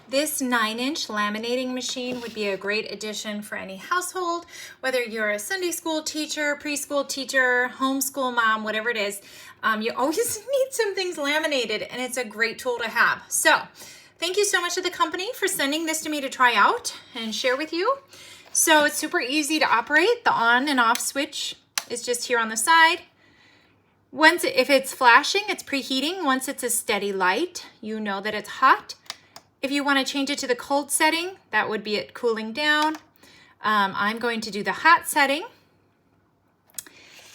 This 9-inch laminating machine would be a great addition for any household, whether you're a Sunday school teacher, preschool teacher, homeschool mom, whatever it is. You always need some things laminated, and it's a great tool to have. So thank you so much to the company for sending this to me to try out and share with you. So it's super easy to operate. The on and off switch is just here on the side. If it's flashing, it's preheating. Once it's a steady light, you know that it's hot. If you want to change it to the cold setting, that would be it cooling down. I'm going to do the hot setting.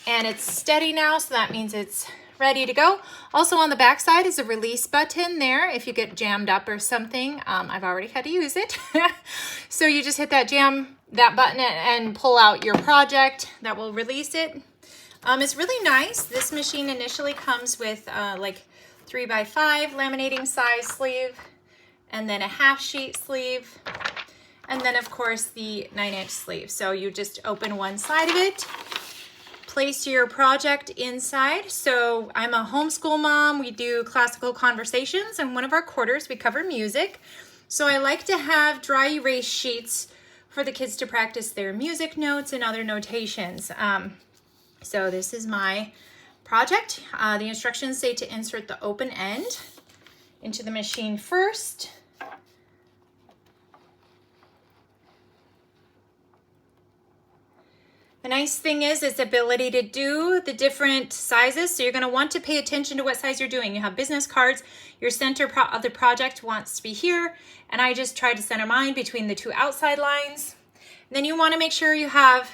And it's steady now, so that means it's ready to go. Also on the back side is a release button there if you get jammed up or something. I've already had to use it. So you just hit that button and pull out your project. That will release it. It's really nice. This machine initially comes with like 3x5 laminating size sleeve, and then a half sheet sleeve, and then of course the 9-inch sleeve. So you just open one side of it, place your project inside. So I'm a homeschool mom. We do classical conversations, and one of our quarters we cover music. So I like to have dry erase sheets for the kids to practice their music notes and other notations. So this is my project. The instructions say to insert the open end into the machine first. The nice thing is its ability to do the different sizes. So you're going to want to pay attention to what size you're doing. You have business cards. Your center of the project wants to be here. And I just tried to center mine between the two outside lines. And then you want to make sure you have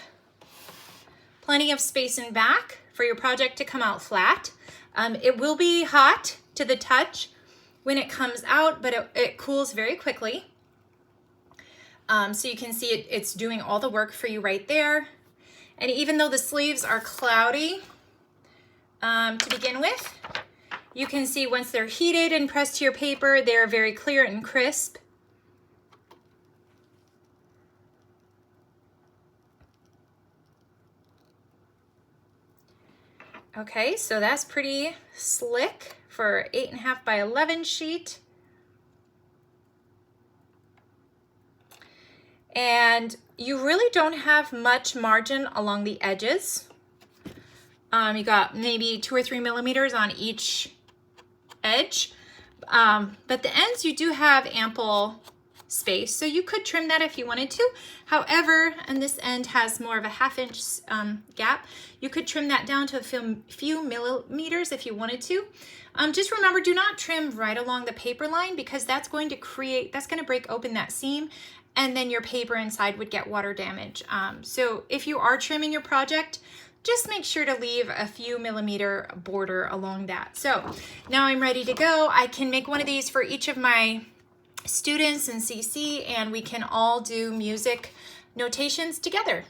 plenty of space in back for your project to come out flat. It will be hot to the touch when it comes out, but it cools very quickly. So you can see it's doing all the work for you right there. And even though the sleeves are cloudy to begin with, you can see once they're heated and pressed to your paper, they're very clear and crisp. Okay, so that's pretty slick for 8.5 by 11 sheet. And you really don't have much margin along the edges. You got maybe 2 or 3 millimeters on each edge. But the ends, you do have ample space, so you could trim that if you wanted to. However, and this end has more of a 1/2 inch gap, you could trim that down to a few millimeters if you wanted to. Just remember, do not trim right along the paper line, because that's going to break open that seam, and then your paper inside would get water damage. So if you are trimming your project, just make sure to leave a few millimeter border along that. So now I'm ready to go. I can make one of these for each of my students in CC, and we can all do music notations together.